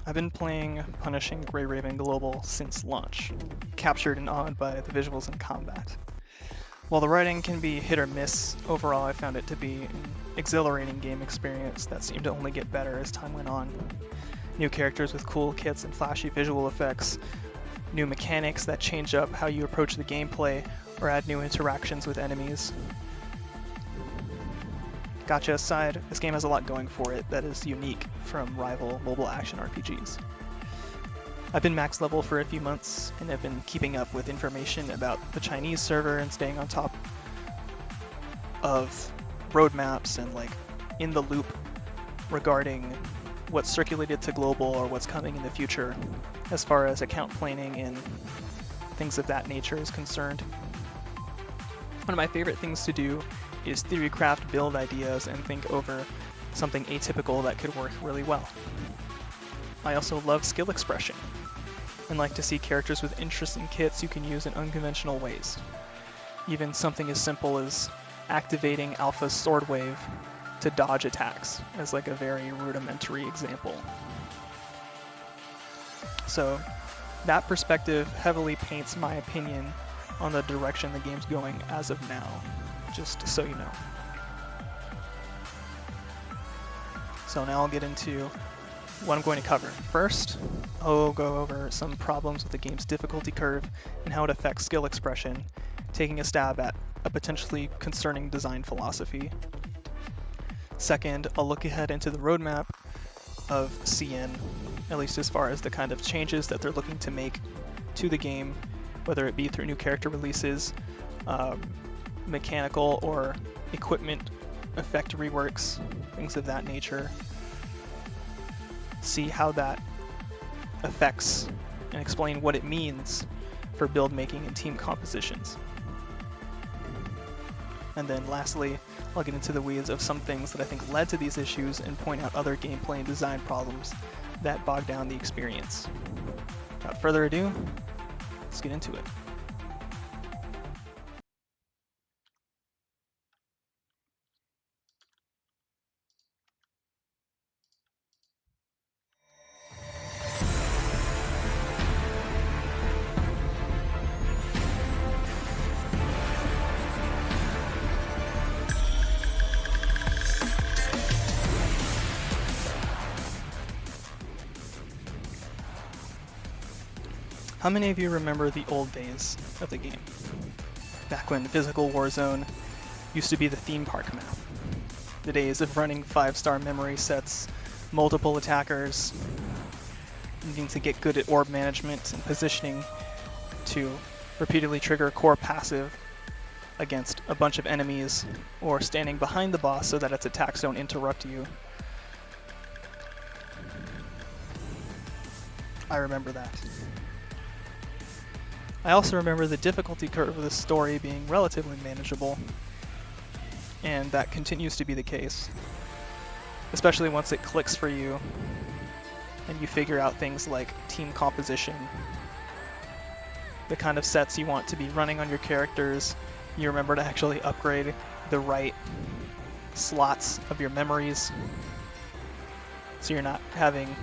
I've been playing Punishing Grey Raven Global since launch, captured and awed by the visuals and combat. While the writing can be hit or miss, overall I found it to be an exhilarating game experience that seemed to only get better as time went on. New characters with cool kits and flashy visual effects, new mechanics that change up how you approach the gameplay or add new interactions with enemies. Gotcha aside, this game has a lot going for it that is unique from rival mobile action RPGs. I've been max level for a few months and have been keeping up with information about the Chinese server and staying on top of roadmaps and in the loop regarding what's circulated to global or what's coming in the future as far as account planning and things of that nature is concerned. One of my favorite things to do is theorycraft build ideas and think over something atypical that could work really well. I also love skill expression and like to see characters with interesting kits you can use in unconventional ways. Even something as simple as activating Alpha's sword wave to dodge attacks as a very rudimentary example. So that perspective heavily paints my opinion on the direction the game's going as of now, just so you know. So now I'll get into what I'm going to cover. First, I'll go over some problems with the game's difficulty curve and how it affects skill expression, taking a stab at a potentially concerning design philosophy. Second, I'll look ahead into the roadmap of CN, at least as far as the kind of changes that they're looking to make to the game, whether it be through new character releases, mechanical or equipment effect reworks, things of that nature. See how that affects and explain what it means for build making and team compositions. And then lastly, I'll get into the weeds of some things that I think led to these issues and point out other gameplay and design problems that bog down the experience. Without further ado, let's get into it. How many of you remember the old days of the game? Back when Physical Warzone used to be the theme park map. The days of running 5-star memory sets, multiple attackers, needing to get good at orb management and positioning to repeatedly trigger core passive against a bunch of enemies, or standing behind the boss so that its attacks don't interrupt you. I remember that. I also remember the difficulty curve of the story being relatively manageable, and that continues to be the case, especially once it clicks for you and you figure out things like team composition, the kind of sets you want to be running on your characters. You remember to actually upgrade the right slots of your memories, so you're not having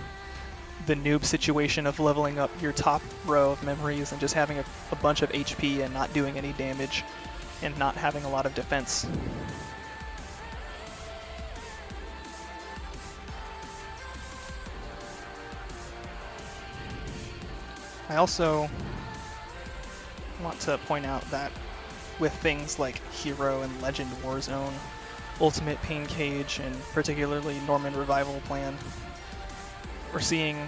the noob situation of leveling up your top row of memories and just having a bunch of HP and not doing any damage and not having a lot of defense. I also want to point out that with things like Hero and Legend Warzone, Ultimate Pain Cage, and particularly Norman Revival Plan, we're seeing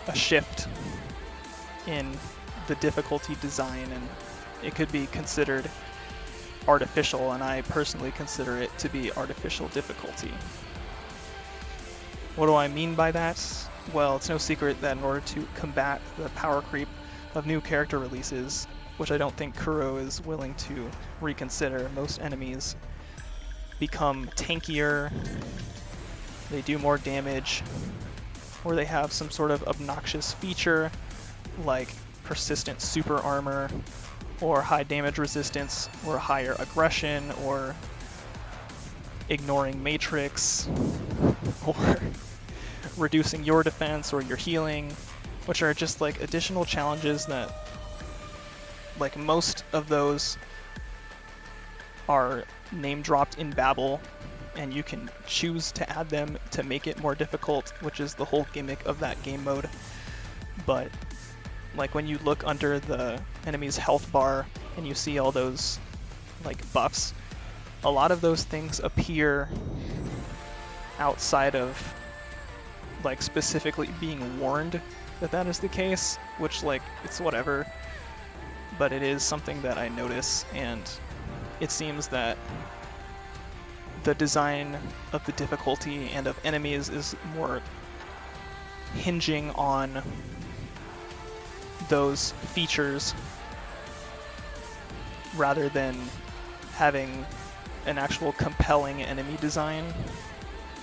a shift in the difficulty design, and it could be considered artificial, and I personally consider it to be artificial difficulty. What do I mean by that? Well, it's no secret that in order to combat the power creep of new character releases, which I don't think Kuro is willing to reconsider, most enemies become tankier, they do more damage, or they have some sort of obnoxious feature like persistent super armor, or high damage resistance, or higher aggression, or ignoring matrix, or reducing your defense or your healing, which are just like additional challenges that, like, most of those are name dropped in Babel, and you can choose to add them to make it more difficult, which is the whole gimmick of that game mode. But like when you look under the enemy's health bar and you see all those like buffs, a lot of those things appear outside of like specifically being warned that that is the case, which like it's whatever, but it is something that I notice, and it seems that the design of the difficulty and of enemies is more hinging on those features rather than having an actual compelling enemy design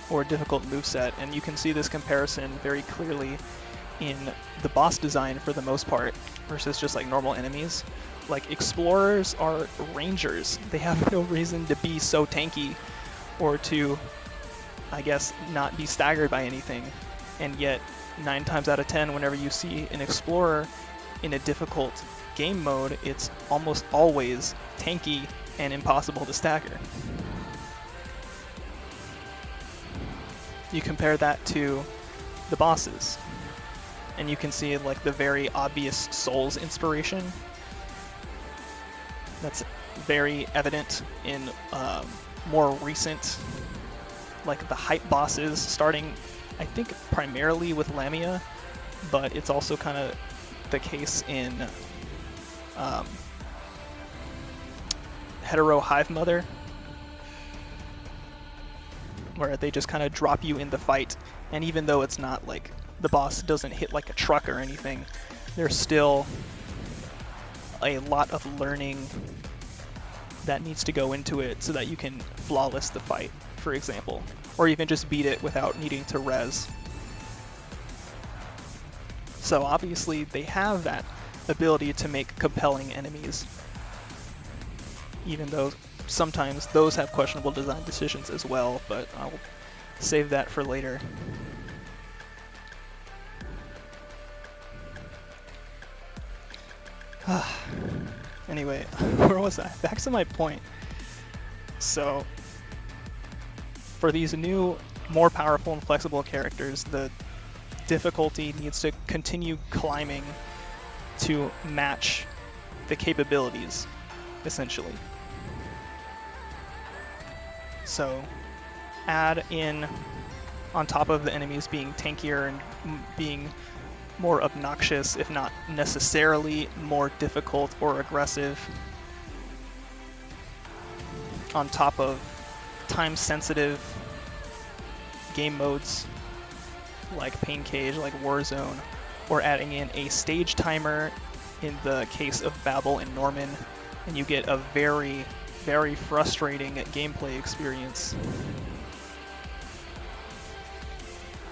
or difficult moveset. And you can see this comparison very clearly in the boss design for the most part versus just like normal enemies. Like explorers are rangers. They have no reason to be so tanky or to, I guess, not be staggered by anything. And yet 9 times out of 10, whenever you see an explorer in a difficult game mode, it's almost always tanky and impossible to stagger. You compare that to the bosses, and you can see like the very obvious Souls inspiration. That's very evident in more recent, like the hype bosses, starting I think primarily with Lamia, but it's also kind of the case in Hetero Hive Mother, where they just kind of drop you in the fight, and even though it's not like the boss doesn't hit like a truck or anything, there's still a lot of learning that needs to go into it so that you can flawless the fight, for example, or even just beat it without needing to res. So obviously they have that ability to make compelling enemies, even though sometimes those have questionable design decisions as well, but I'll save that for later. Anyway, where was I? Back to my point. So, for these new, more powerful and flexible characters, the difficulty needs to continue climbing to match the capabilities, essentially. So, add in, on top of the enemies being tankier and being more obnoxious, if not necessarily more difficult or aggressive, on top of time-sensitive game modes like Pain Cage, like Warzone, or adding in a stage timer in the case of Babel and Norman, and you get a very, very frustrating gameplay experience.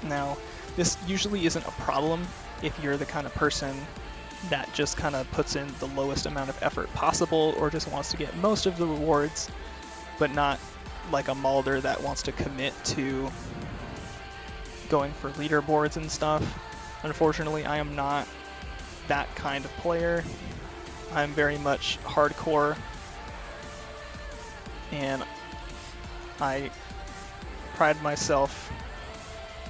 Now, this usually isn't a problem if you're the kind of person that just kind of puts in the lowest amount of effort possible or just wants to get most of the rewards, but not like a Mulder that wants to commit to going for leaderboards and stuff. Unfortunately, I am not that kind of player. I'm very much hardcore, and I pride myself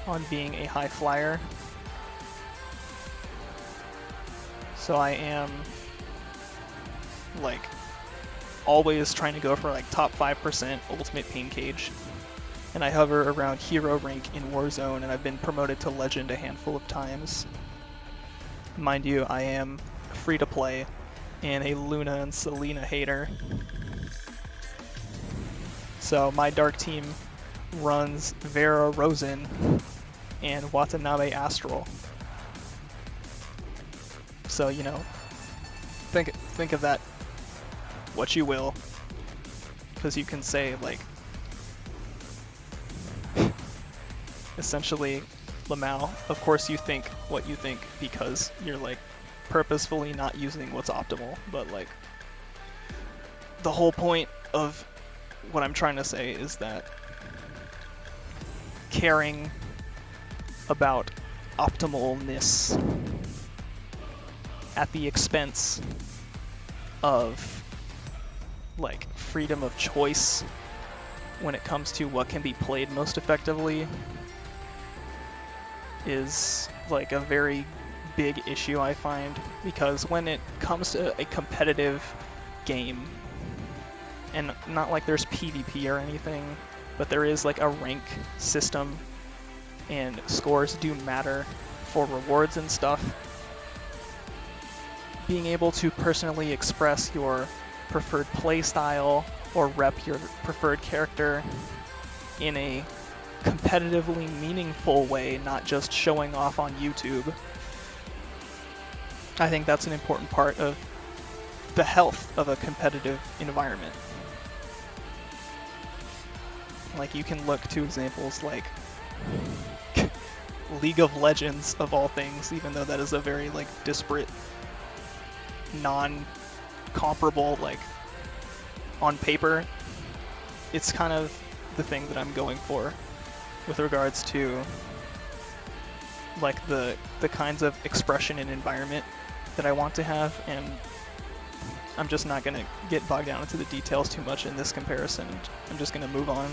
on being a high flyer. So I am like always trying to go for like top 5% ultimate Pain Cage, and I hover around hero rank in Warzone, and I've been promoted to legend a handful of times. Mind you, I am free to play and a Luna and Selena hater. So my dark team runs Vera Rosen and Watanabe Astral. So, you know, think of that what you will, because you can say, like, essentially, Lamau, of course you think what you think because you're, like, purposefully not using what's optimal, but, like, the whole point of what I'm trying to say is that caring about optimalness at the expense of like freedom of choice when it comes to what can be played most effectively is like a very big issue, I find, because when it comes to a competitive game, and not like there's PvP or anything, but there is like a rank system and scores do matter for rewards and stuff. Being able to personally express your preferred playstyle or rep your preferred character in a competitively meaningful way, not just showing off on YouTube, I think that's an important part of the health of a competitive environment. Like, you can look to examples like League of Legends, of all things, even though that is a very like disparate, non-comparable, like on paper, it's kind of the thing that I'm going for with regards to like the kinds of expression and environment that I want to have, and I'm just not going to get bogged down into the details too much in this comparison. I'm just going to move on.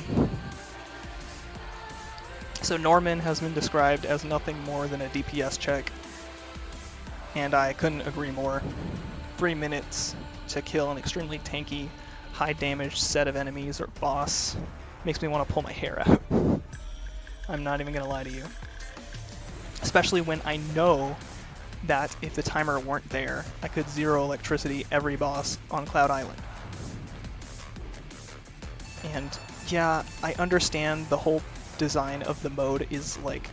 So Norman has been described as nothing more than a DPS check, and I couldn't agree more. 3 minutes to kill an extremely tanky, high damage set of enemies or boss makes me want to pull my hair out. I'm not even going to lie to you. Especially when I know that if the timer weren't there, I could zero electricity every boss on Cloud Island. And yeah, I understand the whole design of the mode is like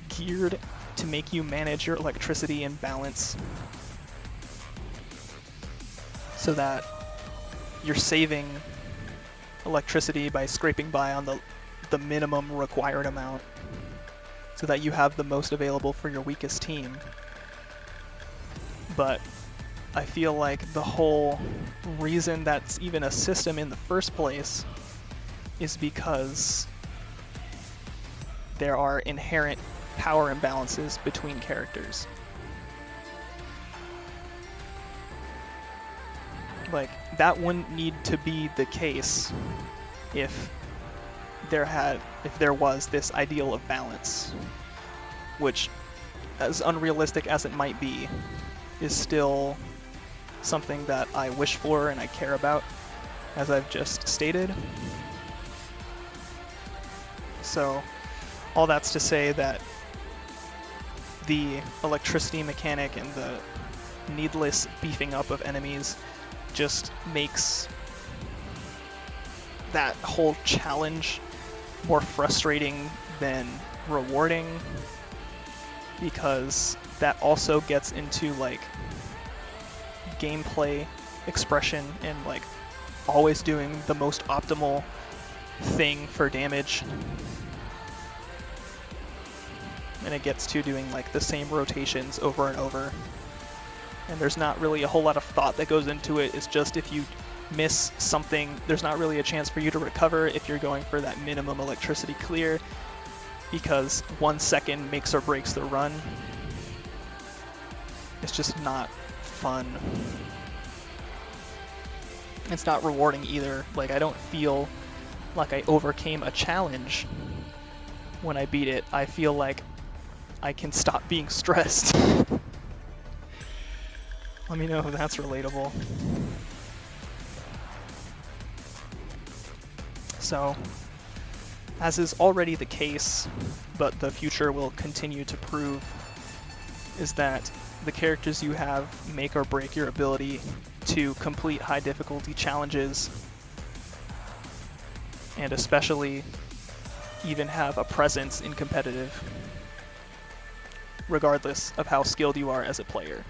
geared to make you manage your electricity and balance so that you're saving electricity by scraping by on the minimum required amount so that you have the most available for your weakest team. But I feel like the whole reason that's even a system in the first place is because there are inherent power imbalances between characters. Like, that wouldn't need to be the case if there was this ideal of balance, which, as unrealistic as it might be, is still something that I wish for and I care about, as I've just stated. So, all that's to say that the electricity mechanic and the needless beefing up of enemies just makes that whole challenge more frustrating than rewarding, because that also gets into like gameplay expression and like always doing the most optimal thing for damage, and it gets to doing like the same rotations over and over, and there's not really a whole lot of thought that goes into it. It's just if you miss something, there's not really a chance for you to recover if you're going for that minimum electricity clear, because 1 second makes or breaks the run. It's just not fun. It's not rewarding either. Like, I don't feel like I overcame a challenge when I beat it. I feel like I can stop being stressed. Let me know if that's relatable. So, as is already the case, but the future will continue to prove, is that the characters you have make or break your ability to complete high difficulty challenges, and especially even have a presence in competitive, regardless of how skilled you are as a player.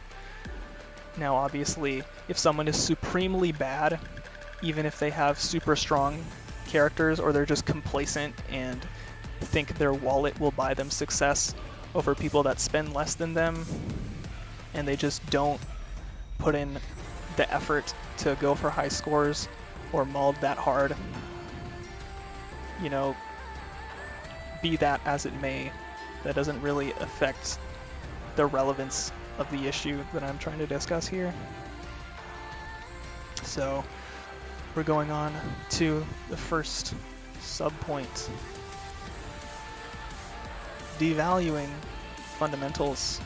Now obviously, if someone is supremely bad, even if they have super strong characters, or they're just complacent and think their wallet will buy them success over people that spend less than them, and they just don't put in the effort to go for high scores or mulled that hard, you know, be that as it may, that doesn't really affect the relevance of the issue that I'm trying to discuss here. So we're going on to the first subpoint. Devaluing fundamentals.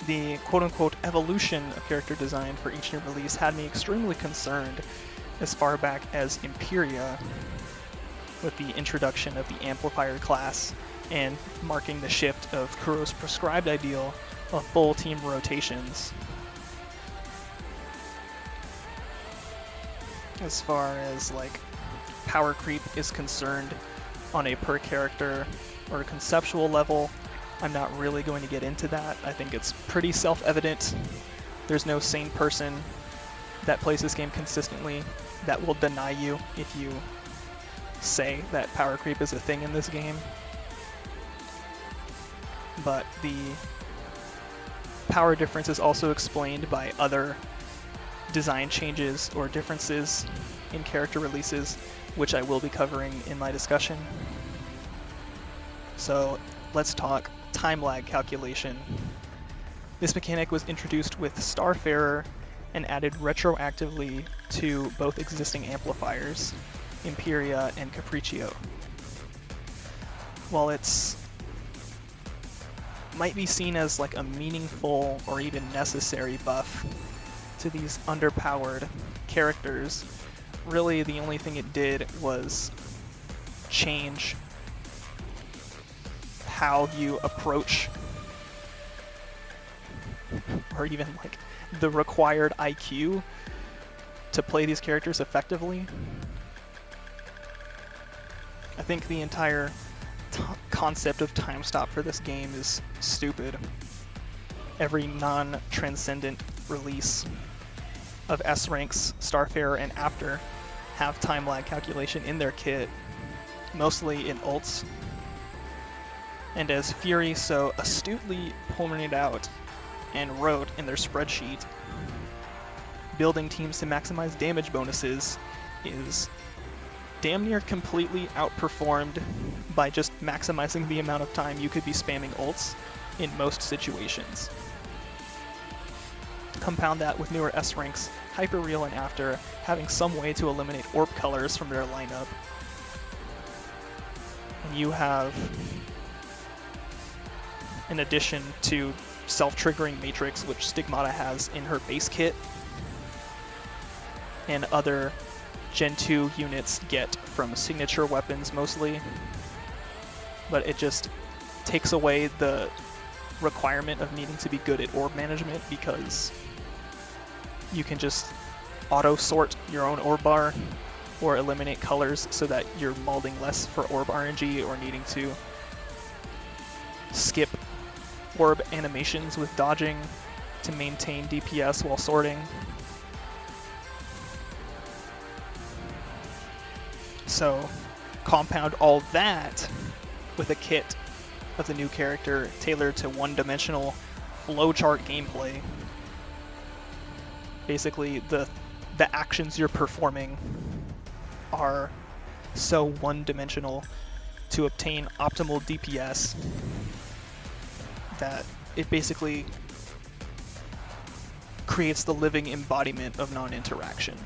The quote-unquote evolution of character design for each new release had me extremely concerned as far back as Imperia, with the introduction of the amplifier class and marking the shift of Kuro's prescribed ideal of full team rotations. As far as like power creep is concerned on a per character or a conceptual level, I'm not really going to get into that. I think it's pretty self-evident. There's no sane person that plays this game consistently that will deny you if you say that power creep is a thing in this game. But the power difference is also explained by other design changes or differences in character releases, which I will be covering in my discussion. So let's talk time lag calculation. This mechanic was introduced with Starfarer and added retroactively to both existing amplifiers, Imperia and Capriccio. While it's might be seen as like a meaningful or even necessary buff to these underpowered characters, really the only thing it did was change how you approach, or even like the required IQ to play these characters effectively. I think the entire concept of time stop for this game is stupid. Every non-transcendent release of S ranks, Starfarer, and after have time lag calculation in their kit, mostly in ults. And as Fury so astutely pointed out and wrote in their spreadsheet, building teams to maximize damage bonuses is damn near completely outperformed by just maximizing the amount of time you could be spamming ults in most situations. Compound that with newer S ranks, Hyperreal and After having some way to eliminate orb colors from their lineup, and you have an addition to self-triggering Matrix, which Stigmata has in her base kit, and other Gen 2 units get from signature weapons mostly, but it just takes away the requirement of needing to be good at orb management, because you can just auto-sort your own orb bar or eliminate colors so that you're molding less for orb RNG or needing to skip orb animations with dodging to maintain DPS while sorting. So compound all that with a kit of the new character tailored to one-dimensional flowchart gameplay. Basically, the actions you're performing are so one-dimensional to obtain optimal DPS that it basically creates the living embodiment of non-interaction.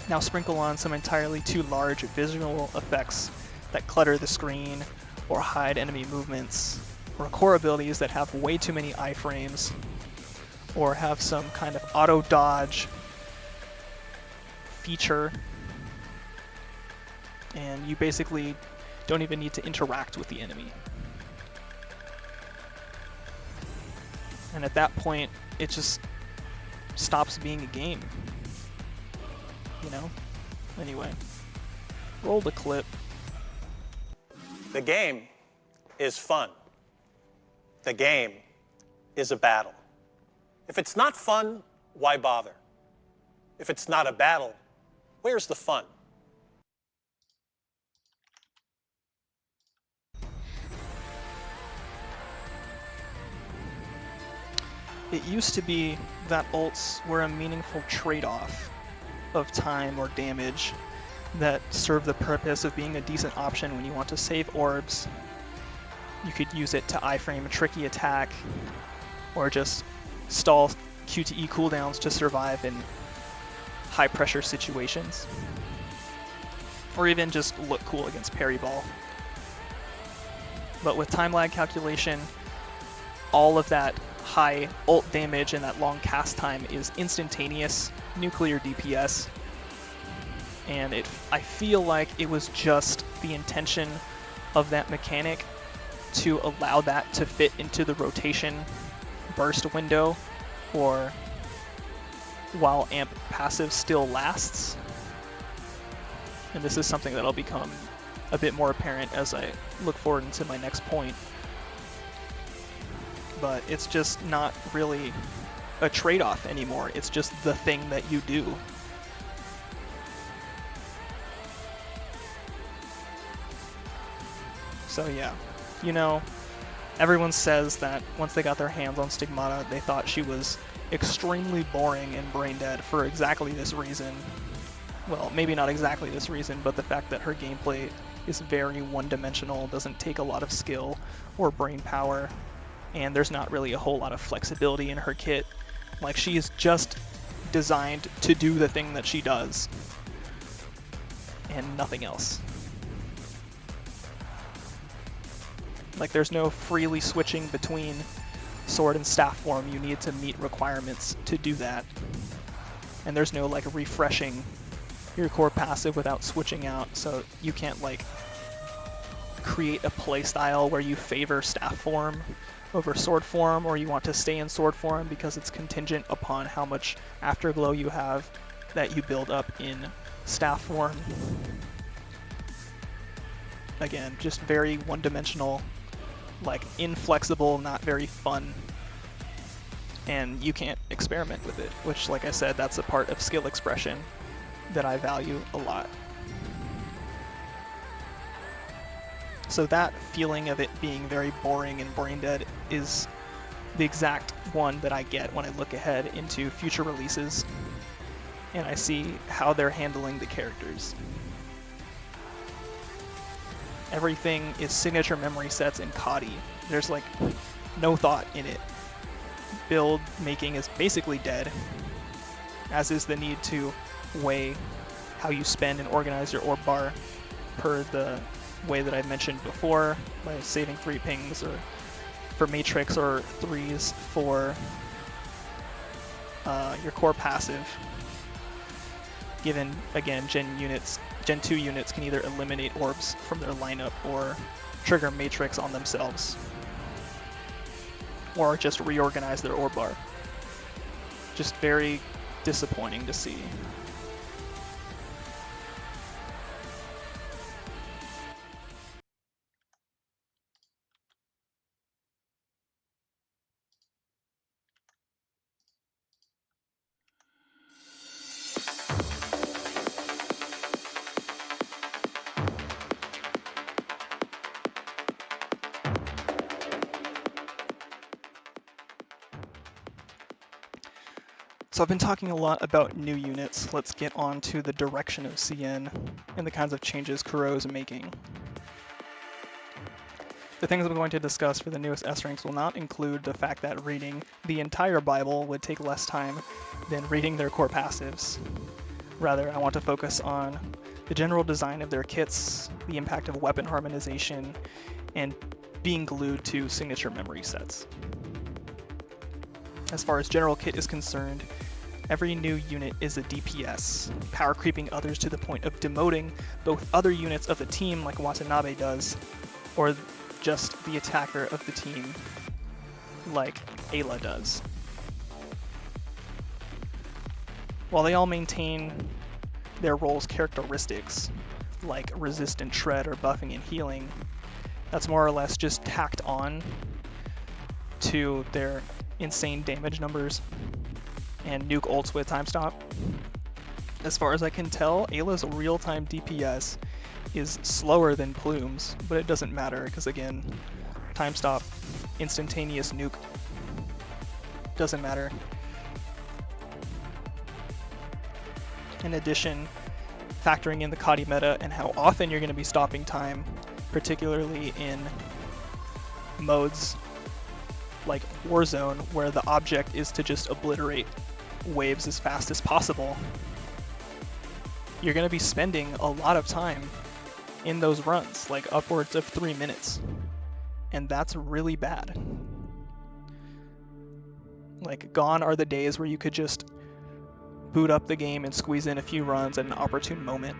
Now sprinkle on some entirely too large visual effects that clutter the screen or hide enemy movements, or core abilities that have way too many iframes, or have some kind of auto dodge feature, and you basically don't even need to interact with the enemy. And at that point, it just stops being a game. You know? Anyway, roll the clip. The game is fun. The game is a battle. If it's not fun, why bother? If it's not a battle, where's the fun? It used to be that ults were a meaningful trade-off of time or damage that serve the purpose of being a decent option when you want to save orbs. You could use it to iframe a tricky attack, or just stall QTE cooldowns to survive in high pressure situations, or even just look cool against parry ball. But with time lag calculation, all of that high ult damage and that long cast time is instantaneous nuclear DPS, and I feel like it was just the intention of that mechanic to allow that to fit into the rotation burst window, or while amp passive still lasts. And this is something that'll become a bit more apparent as I look forward into my next point. But it's just not really a trade-off anymore. It's just the thing that you do. So yeah, you know, everyone says that once they got their hands on Stigmata, they thought she was extremely boring and brain dead for exactly this reason. Well, maybe not exactly this reason, but the fact that her gameplay is very one-dimensional, doesn't take a lot of skill or brain power, and there's not really a whole lot of flexibility in her kit. Like, she is just designed to do the thing that she does, and nothing else. Like, there's no freely switching between sword and staff form. You need to meet requirements to do that. And there's no, like, refreshing your core passive without switching out, so you can't, like, create a playstyle where you favor staff form over sword form, or you want to stay in sword form because it's contingent upon how much afterglow you have that you build up in staff form. Again, just very one-dimensional, like inflexible, not very fun, and you can't experiment with it, which, like I said, that's a part of skill expression that I value a lot. So that feeling of it being very boring and brain dead is the exact one that I get when I look ahead into future releases and I see how they're handling the characters. Everything is signature memory sets in Hikari. There's like no thought in it. Build making is basically dead, as is the need to weigh how you spend and organize your orb bar per the way that I mentioned before, by saving 3 pings or for matrix or 3s for your core passive. Given, again, Gen 2 units can either eliminate orbs from their lineup or trigger matrix on themselves, or just reorganize their orb bar. Just very disappointing to see. So I've been talking a lot about new units. Let's get on to the direction of CN and the kinds of changes Kuro is making. The things I'm going to discuss for the newest S ranks will not include the fact that reading the entire Bible would take less time than reading their core passives. Rather, I want to focus on the general design of their kits, the impact of weapon harmonization, and being glued to signature memory sets. As far as general kit is concerned, every new unit is a DPS, power creeping others to the point of demoting both other units of the team like Watanabe does, or just the attacker of the team like Ayla does. While they all maintain their role's characteristics, like resistant shred or buffing and healing, that's more or less just tacked on to their insane damage numbers and nuke ults with time stop. As far as I can tell, Ayla's real-time DPS is slower than Plume's, but it doesn't matter because, again, time stop, instantaneous nuke, doesn't matter. In addition, factoring in the Kadi meta and how often you're going to be stopping time, particularly in modes like Warzone, where the object is to just obliterate waves as fast as possible, you're going to be spending a lot of time in those runs, like upwards of 3 minutes. And that's really bad. Like, gone are the days where you could just boot up the game and squeeze in a few runs at an opportune moment.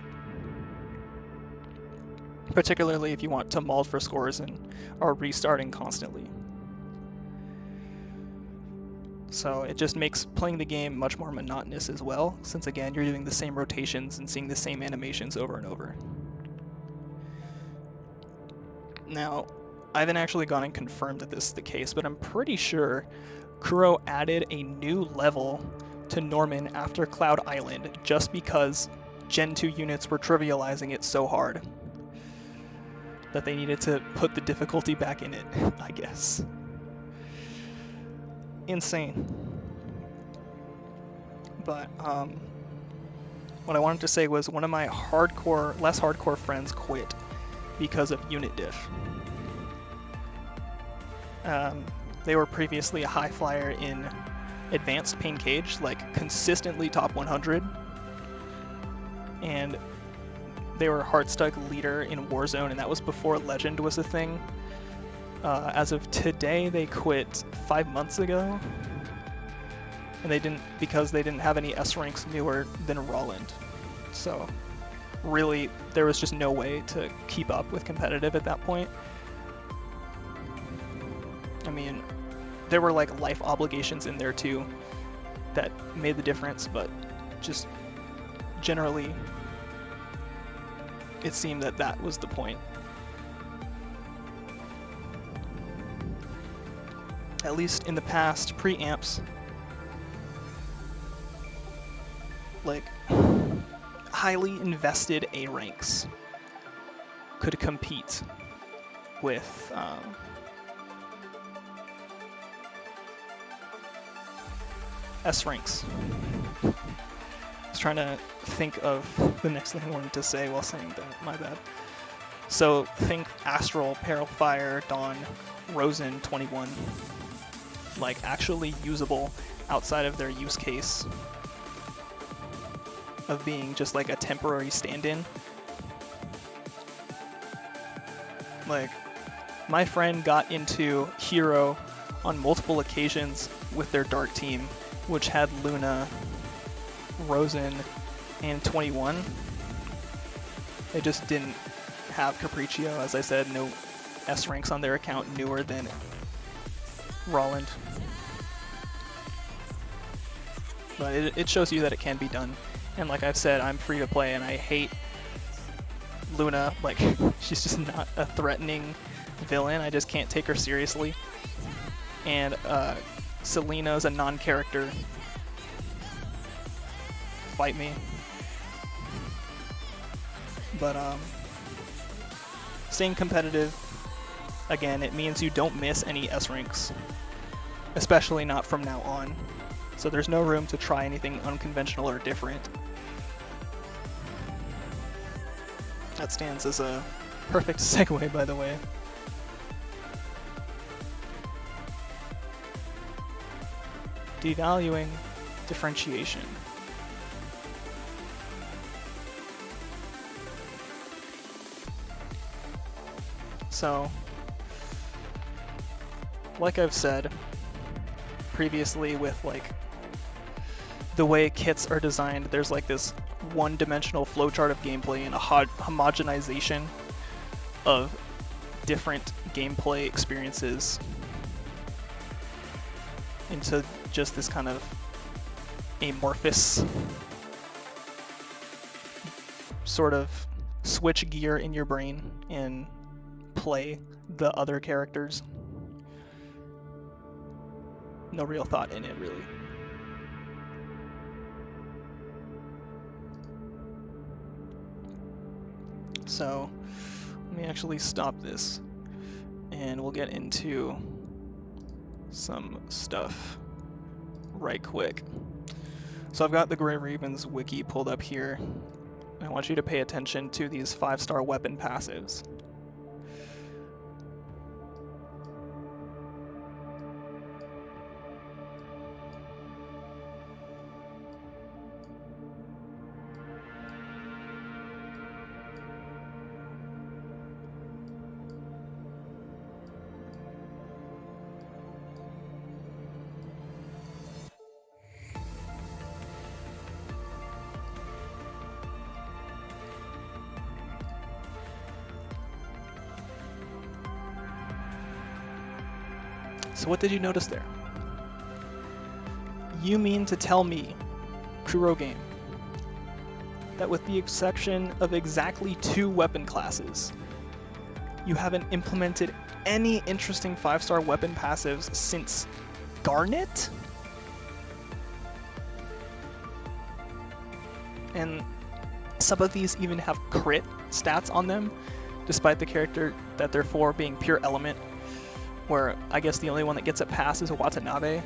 Particularly if you want to maul for scores and are restarting constantly. So it just makes playing the game much more monotonous as well, since again, you're doing the same rotations and seeing the same animations over and over. Now, I haven't actually gone and confirmed that this is the case, but I'm pretty sure Kuro added a new level to Norman after Cloud Island just because Gen 2 units were trivializing it so hard that they needed to put the difficulty back in it, I guess. Insane. But what I wanted to say was one of my less hardcore friends quit because of unit diff. They were previously a high flyer in advanced pain cage, like consistently top 100, and they were Heartstuck leader in Warzone, and that was before Legend was a thing. As of today, they quit 5 months ago, and because they didn't have any S ranks newer than Roland. So really, there was just no way to keep up with competitive at that point. I mean, there were like life obligations in there too that made the difference, but just generally it seemed that that was the point. At least in the past, pre-amps, like highly invested A ranks could compete with S ranks. I was trying to think of the next thing I wanted to say while saying that, my bad. So think Astral, Peril Fire, Dawn, Rosen 21. Like actually usable outside of their use case of being just like a temporary stand-in. Like, my friend got into Hero on multiple occasions with their Dark team, which had Luna, Rosen, and 21. They just didn't have Capriccio, as I said, no S ranks on their account newer than Roland. But it shows you that it can be done. And like I've said, I'm free to play and I hate Luna. Like, she's just not a threatening villain. I just can't take her seriously. And Selena's a non-character. Fight me. But staying competitive, again, it means you don't miss any S ranks. Especially not from now on. So there's no room to try anything unconventional or different. That stands as a perfect segue, by the way. Devaluing differentiation. So, like I've said previously with like the way kits are designed, there's like this one-dimensional flowchart of gameplay and a homogenization of different gameplay experiences into just this kind of amorphous sort of switch gear in your brain and play the other characters. No real thought in it, really. So let me actually stop this and we'll get into some stuff right quick. So I've got the Grey Ravens wiki pulled up here. I want you to pay attention to these 5-star weapon passives. So what did you notice there? You mean to tell me, Kuro Game, that with the exception of exactly 2 weapon classes, you haven't implemented any interesting 5-star weapon passives since Garnet? And some of these even have crit stats on them, despite the character that they're for being pure element, where I guess the only one that gets a pass is Watanabe,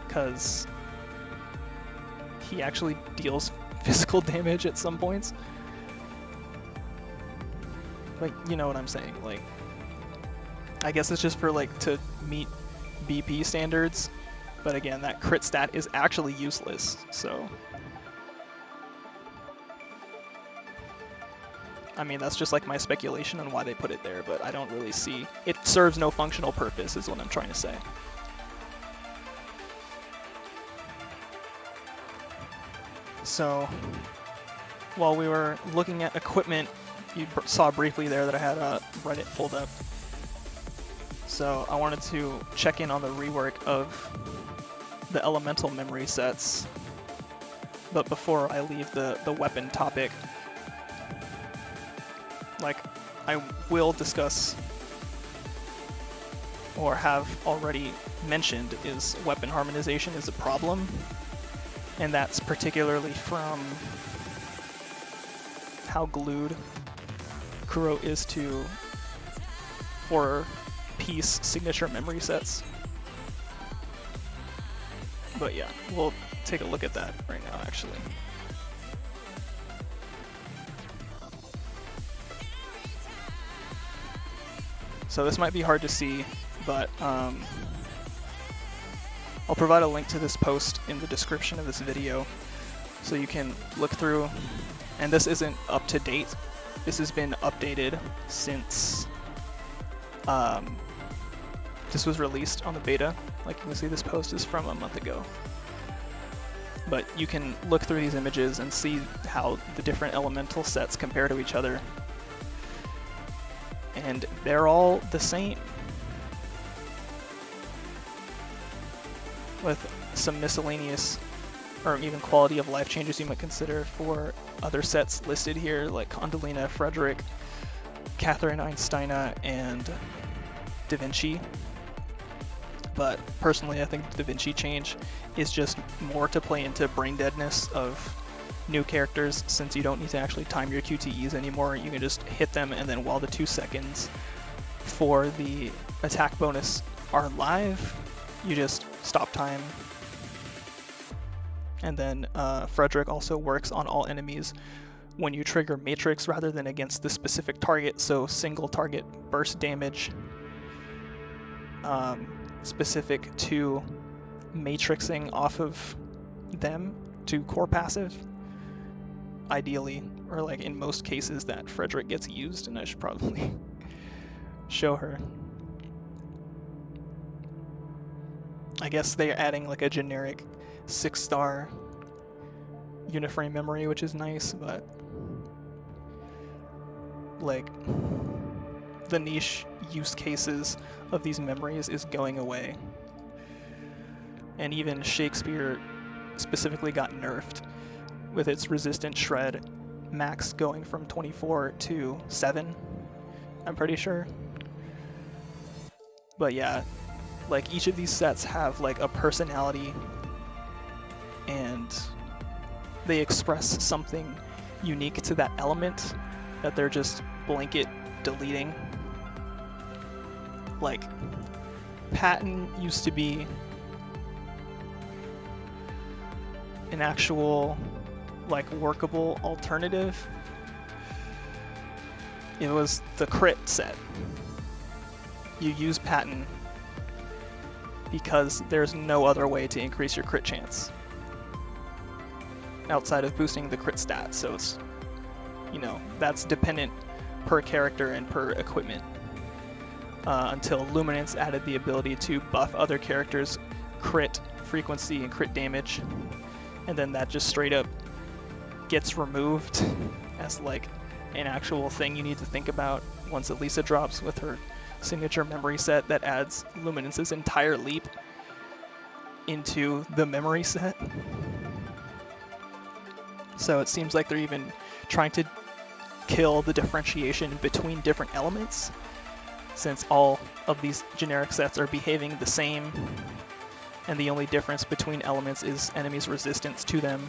because he actually deals physical damage at some points. Like, you know what I'm saying, like, I guess it's just for, like, to meet BP standards, but again, that crit stat is actually useless, so... I mean, that's just like my speculation on why they put it there, but I don't really see... It serves no functional purpose, is what I'm trying to say. So, while we were looking at equipment, you saw briefly there that I had Reddit pulled up. So I wanted to check in on the rework of the elemental memory sets. But before I leave the weapon topic, like, I will discuss, or have already mentioned, is weapon harmonization is a problem, and that's particularly from how glued Kuro is to 4-piece signature memory sets. But yeah, we'll take a look at that right now, actually. So this might be hard to see, but I'll provide a link to this post in the description of this video so you can look through. And this isn't up to date. This has been updated since this was released on the beta. Like you can see, this post is from a month ago. But you can look through these images and see how the different elemental sets compare to each other. And they're all the same, with some miscellaneous or even quality of life changes you might consider for other sets listed here, like Condolina, Frederick, Catherine Einsteina, and Da Vinci. But personally, I think the Da Vinci change is just more to play into brain deadness of new characters, since you don't need to actually time your QTEs anymore. You can just hit them, and then while the 2 seconds for the attack bonus are live, you just stop time. And then Frederick also works on all enemies when you trigger Matrix rather than against the specific target, so single target burst damage specific to matrixing off of them to core passive. Ideally, or like in most cases, that Frederick gets used, and I should probably show her. I guess they're adding like a generic 6-star uniframe memory, which is nice, but like the niche use cases of these memories is going away. And even Shakespeare specifically got nerfed, with its resistant shred max going from 24 to 7, I'm pretty sure. But yeah, like each of these sets have like a personality, and they express something unique to that element that they're just blanket deleting. Like, Patton used to be an actual like workable alternative, it was the crit set. You use Patent because there's no other way to increase your crit chance outside of boosting the crit stat. So it's, you know, that's dependent per character and per equipment. Until Luminance added the ability to buff other characters' crit frequency and crit damage, and then that just straight up gets removed as like an actual thing you need to think about once Elisa drops with her signature memory set that adds Luminance's entire leap into the memory set. So it seems like they're even trying to kill the differentiation between different elements, since all of these generic sets are behaving the same, and the only difference between elements is enemies' resistance to them,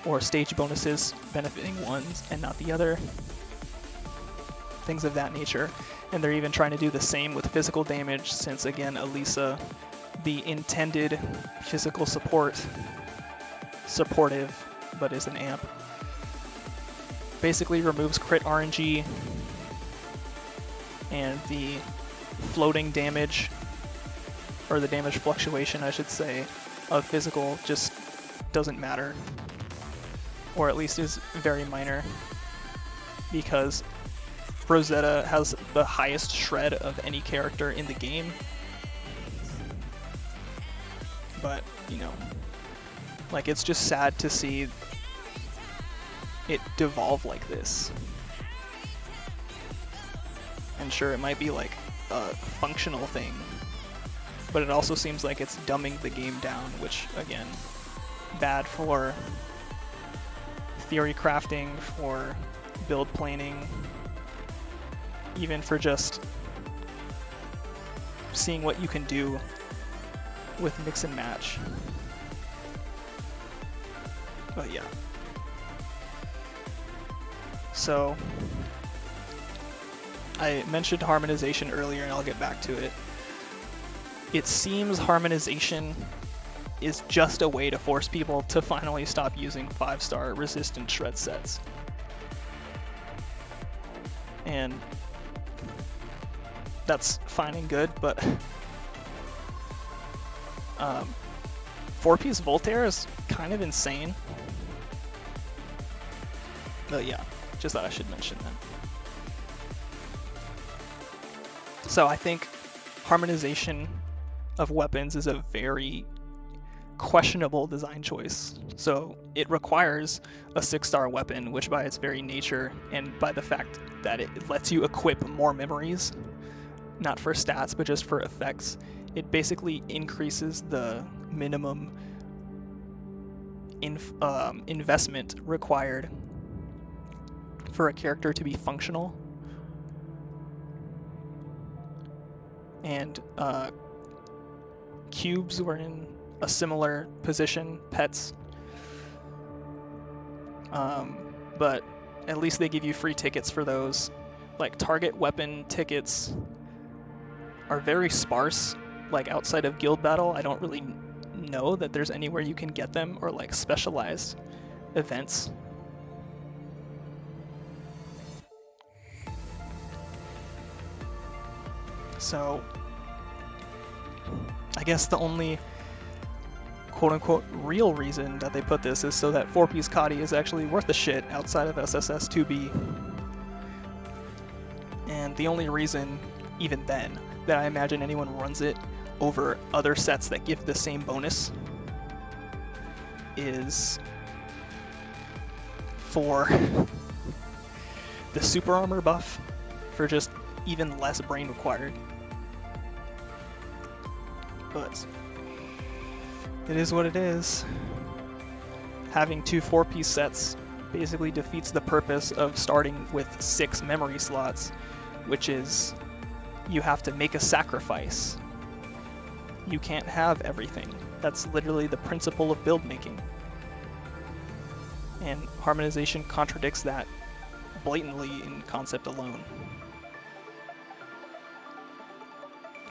or stage bonuses benefiting one and not the other. Things of that nature. And they're even trying to do the same with physical damage, since again, Elisa, the intended physical supportive, but is an amp, basically removes crit RNG, and the floating damage, or the damage fluctuation, I should say, of physical just doesn't matter, or at least is very minor, because Rosetta has the highest shred of any character in the game. But, you know, like, it's just sad to see it devolve like this. And sure, it might be like a functional thing, but it also seems like it's dumbing the game down, which, again, bad for theory crafting, for build planning, even for just seeing what you can do with mix and match. But yeah. So, I mentioned harmonization earlier, and I'll get back to it. It seems harmonization is just a way to force people to finally stop using 5-star resistant shred sets. And that's fine and good, but 4-piece Voltaire is kind of insane. But yeah, just thought I should mention that. So I think harmonization of weapons is a very questionable design choice. So it requires a 6-star weapon, which by its very nature, and by the fact that it lets you equip more memories, not for stats, but just for effects, it basically increases the minimum investment required for a character to be functional. And cubes were in a similar position, pets. But at least they give you free tickets for those. Like, target weapon tickets are very sparse. Like, outside of guild battle, I don't really know that there's anywhere you can get them, or like specialized events. So I guess the only quote-unquote real reason that they put this is so that 4-piece Kadi is actually worth a shit outside of SSS 2B. And the only reason, even then, that I imagine anyone runs it over other sets that give the same bonus is for the super armor buff, for just even less brain required. But it is what it is. Having 2 4-piece sets basically defeats the purpose of starting with 6 memory slots, which is you have to make a sacrifice. You can't have everything. That's literally the principle of build making. And harmonization contradicts that blatantly in concept alone.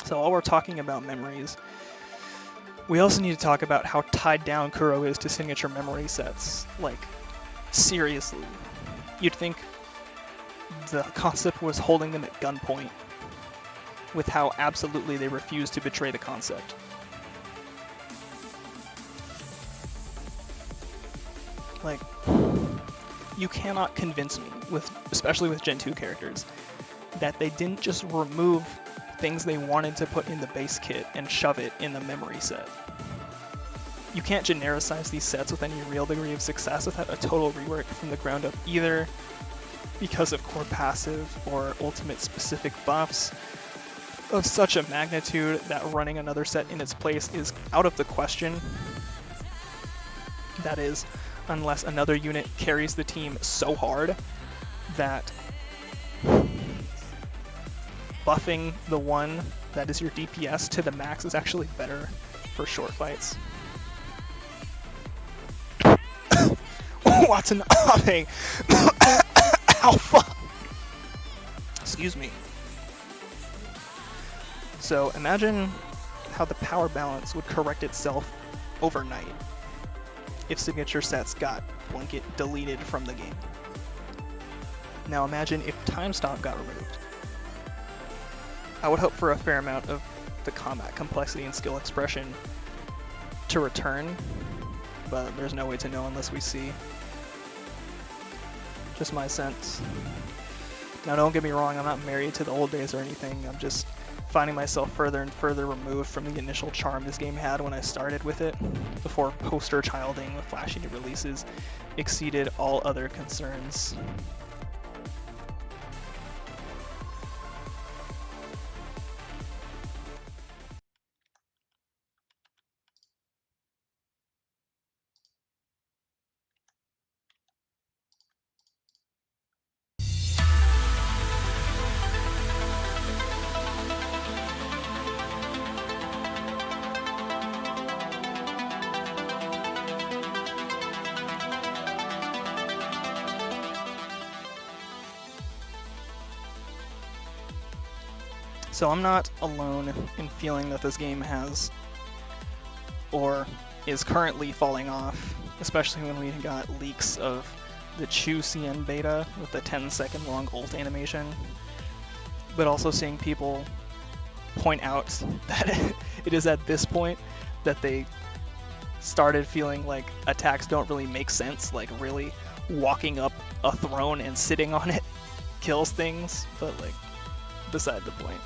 So while we're talking about memories, we also need to talk about how tied down Kuro is to signature memory sets. Like, seriously, you'd think the concept was holding them at gunpoint with how absolutely they refused to betray the concept. Like, you cannot convince me, especially with Gen 2 characters, that they didn't just remove things they wanted to put in the base kit and shove it in the memory set. You can't genericize these sets with any real degree of success without a total rework from the ground up, either because of core passive or ultimate specific buffs of such a magnitude that running another set in its place is out of the question. That is, unless another unit carries the team so hard that buffing the one that is your DPS to the max is actually better for short fights. What's an upping? Alpha! Excuse me. So imagine how the power balance would correct itself overnight if signature sets got blanket deleted from the game. Now imagine if time stop got removed. I would hope for a fair amount of the combat complexity and skill expression to return, but there's no way to know unless we see. Just my sense. Now don't get me wrong, I'm not married to the old days or anything, I'm just finding myself further and further removed from the initial charm this game had when I started with it, before poster childing with flashy new releases exceeded all other concerns. So I'm not alone in feeling that this game has, or is currently falling off, especially when we got leaks of the Chu CN beta with the 10-second long ult animation, but also seeing people point out that it is at this point that they started feeling like attacks don't really make sense, like really walking up a throne and sitting on it kills things, but like, beside the point.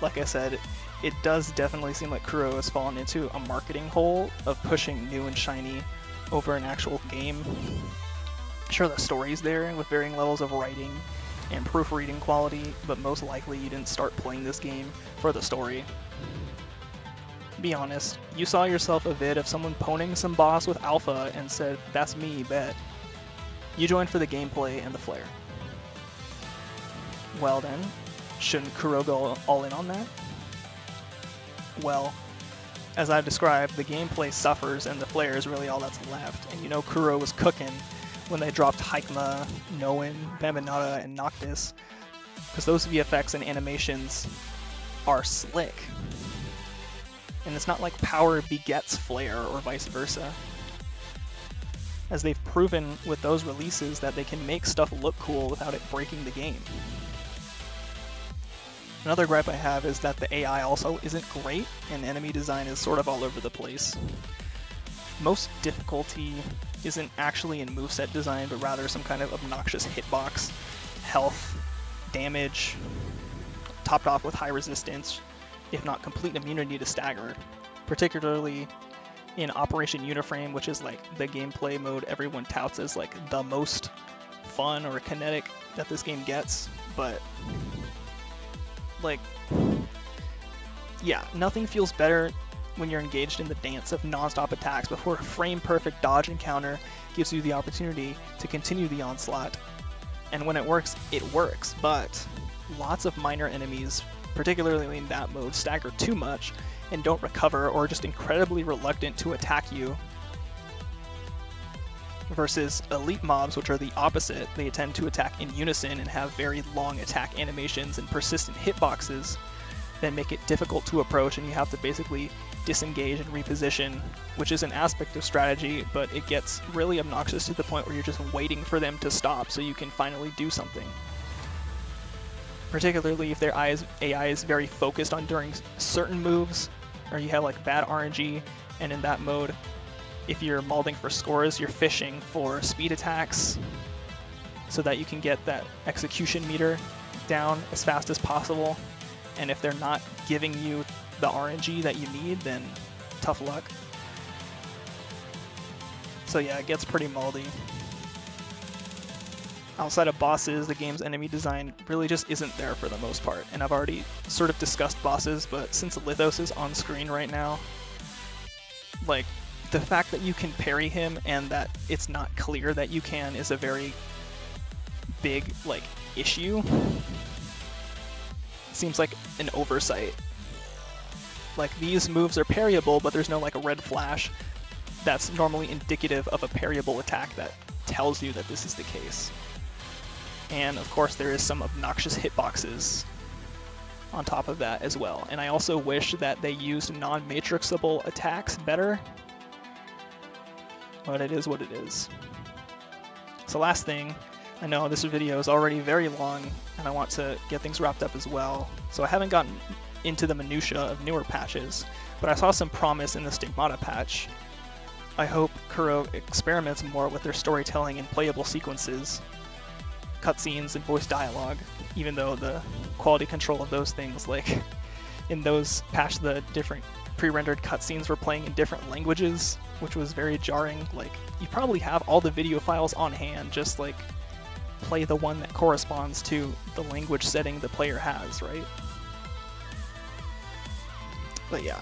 Like I said, it does definitely seem like Kuro has fallen into a marketing hole of pushing new and shiny over an actual game. Sure, the story's there with varying levels of writing and proofreading quality, but most likely you didn't start playing this game for the story. Be honest, you saw yourself a vid of someone poning some boss with alpha and said, "That's me, bet." You joined for the gameplay and the flair. Well then, shouldn't Kuro go all in on that? Well, as I've described, the gameplay suffers and the flair is really all that's left, and you know Kuro was cooking when they dropped Haikma, Noen, Bambinata, and Noctis, because those VFX and animations are slick. And it's not like power begets flair or vice versa, as they've proven with those releases that they can make stuff look cool without it breaking the game. Another gripe I have is that the AI also isn't great, and enemy design is sort of all over the place. Most difficulty isn't actually in moveset design, but rather some kind of obnoxious hitbox, health, damage, topped off with high resistance, if not complete immunity to stagger, particularly in Operation Uniframe, which is like the gameplay mode everyone touts as like the most fun or kinetic that this game gets, but like, yeah, nothing feels better when you're engaged in the dance of non-stop attacks before a frame-perfect dodge encounter gives you the opportunity to continue the onslaught. And when it works, but lots of minor enemies, particularly in that mode, stagger too much and don't recover or are just incredibly reluctant to attack you. Versus elite mobs, which are the opposite. They tend to attack in unison and have very long attack animations and persistent hitboxes, then make it difficult to approach, and you have to basically disengage and reposition, which is an aspect of strategy, but it gets really obnoxious to the point where you're just waiting for them to stop so you can finally do something. Particularly if their AI is very focused on during certain moves, or you have like bad RNG, and in that mode, if you're molding for scores, you're fishing for speed attacks so that you can get that execution meter down as fast as possible. And if they're not giving you the RNG that you need, then tough luck. So yeah, it gets pretty moldy. Outside of bosses, the game's enemy design really just isn't there for the most part. And I've already sort of discussed bosses, but since Lithos is on screen right now, like, the fact that you can parry him and that it's not clear that you can is a very big, like, issue. Seems like an oversight. Like, these moves are parryable, but there's no, like, a red flash that's normally indicative of a parryable attack that tells you that this is the case. And, of course, there is some obnoxious hitboxes on top of that as well. And I also wish that they used non-matrixable attacks better, but it is what it is. So last thing, I know this video is already very long, and I want to get things wrapped up as well, so I haven't gotten into the minutia of newer patches, but I saw some promise in the Stigmata patch. I hope Kuro experiments more with their storytelling and playable sequences, cutscenes, and voice dialogue, even though the quality control of those things, like in those patch, the different pre-rendered cutscenes were playing in different languages, which was very jarring. Like, you probably have all the video files on hand, just like play the one that corresponds to the language setting the player has, right? But yeah,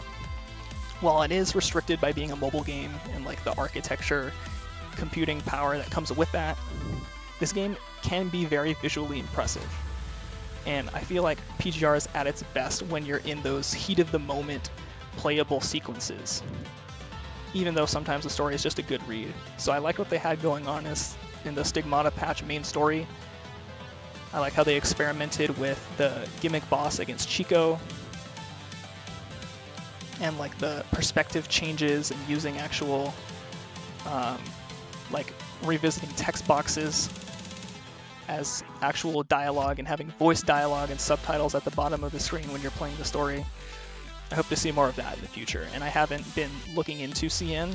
while it is restricted by being a mobile game and like the architecture, computing power that comes with that, this game can be very visually impressive. And I feel like PGR is at its best when you're in those heat of the moment playable sequences, even though sometimes the story is just a good read. So I like what they had going on in the Stigmata patch main story. I like how they experimented with the gimmick boss against Chico, and like the perspective changes and using actual like revisiting text boxes as actual dialogue and having voice dialogue and subtitles at the bottom of the screen when you're playing the story. I hope to see more of that in the future, and I haven't been looking into CN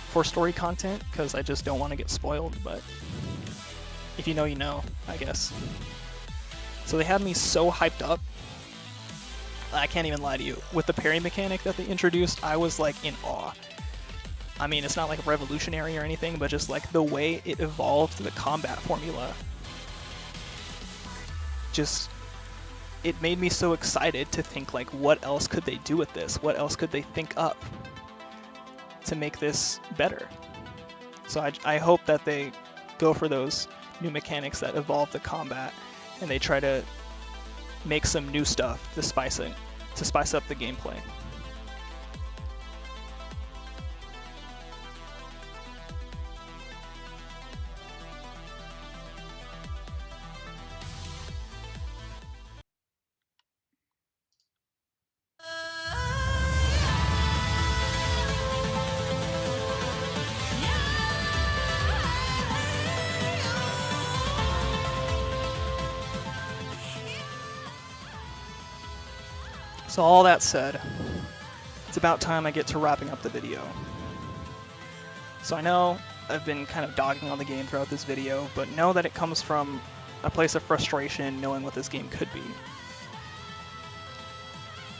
for story content because I just don't want to get spoiled, but if you know, you know, I guess. So they had me so hyped up, I can't even lie to you. With the parry mechanic that they introduced, I was like in awe. I mean, it's not like revolutionary or anything, but just like the way it evolved the combat formula. Just, it made me so excited to think like, what else could they do with this? What else could they think up to make this better? So I hope that they go for those new mechanics that evolve the combat, and they try to make some new stuff to spice up the gameplay. So all that said, it's about time I get to wrapping up the video. So I know I've been kind of dogging on the game throughout this video, but know that it comes from a place of frustration knowing what this game could be.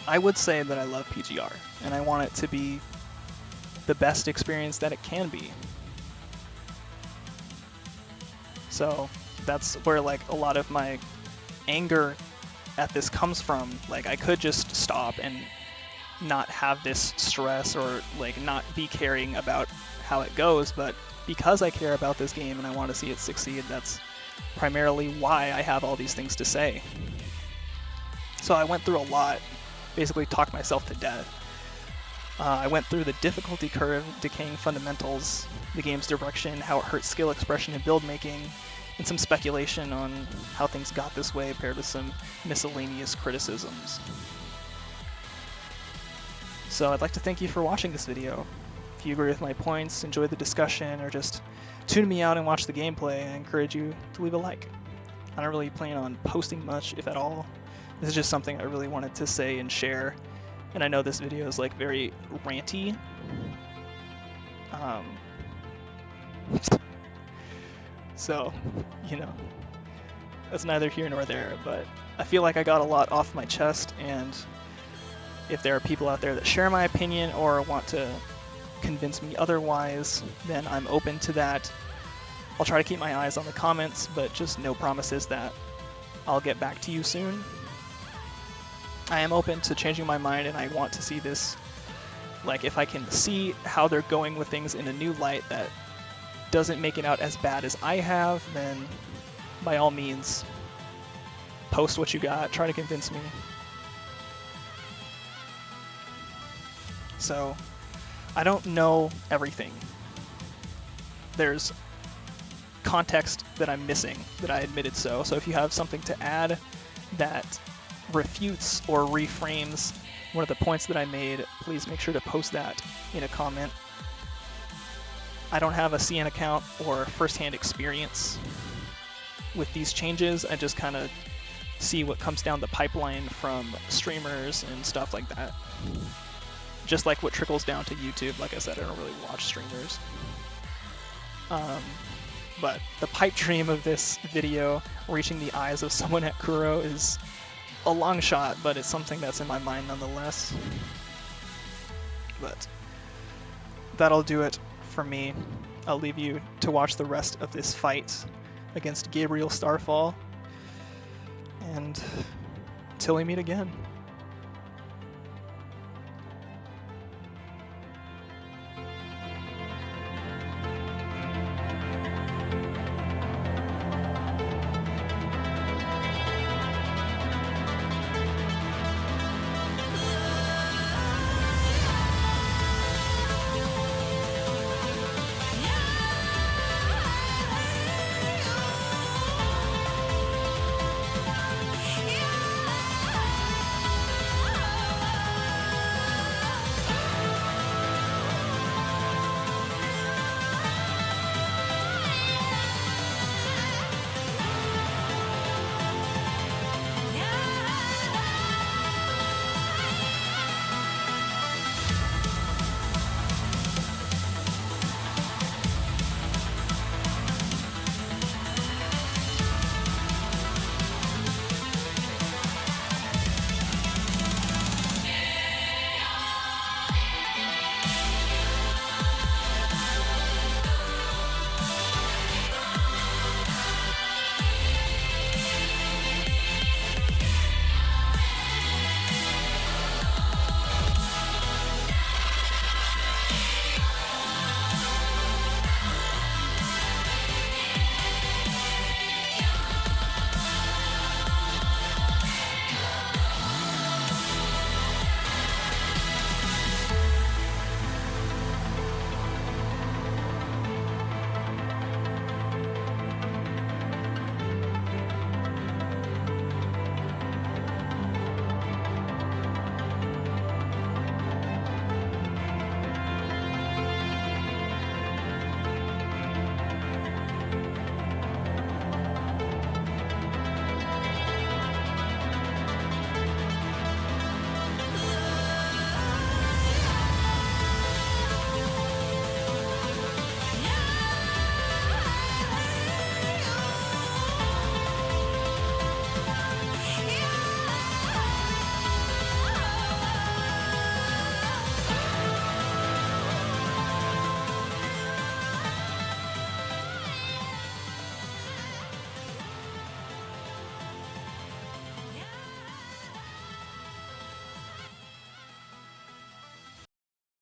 I would say that I love PGR, and I want it to be the best experience that it can be. So that's where like a lot of my anger at this comes from. Like, I could just stop and not have this stress or like not be caring about how it goes, but because I care about this game and I want to see it succeed, that's primarily why I have all these things to say. So I went through a lot, basically talked myself to death. I went through the difficulty curve, decaying fundamentals, the game's direction, how it hurts skill expression and build making, and some speculation on how things got this way paired with some miscellaneous criticisms. So I'd like to thank you for watching this video. If you agree with my points, enjoy the discussion, or just tune me out and watch the gameplay, I encourage you to leave a like. I don't really plan on posting much, if at all. This is just something I really wanted to say and share. And I know this video is like very ranty. So, you know, that's neither here nor there, but I feel like I got a lot off my chest, and if there are people out there that share my opinion or want to convince me otherwise, then I'm open to that. I'll try to keep my eyes on the comments, but just no promises that I'll get back to you soon. I am open to changing my mind, and I want to see this, like, if I can see how they're going with things in a new light that doesn't make it out as bad as I have, then by all means, post what you got, try to convince me. So, I don't know everything. There's context that I'm missing, that I admitted so. So if you have something to add that refutes or reframes one of the points that I made, please make sure to post that in a comment. I don't have a CN account or first-hand experience with these changes. I just kind of see what comes down the pipeline from streamers and stuff like that. Just like what trickles down to YouTube. Like I said, I don't really watch streamers. But the pipe dream of this video reaching the eyes of someone at Kuro is a long shot, but it's something that's in my mind nonetheless. But that'll do it for me. I'll leave you to watch the rest of this fight against Gabriel Starfall. And till we meet again.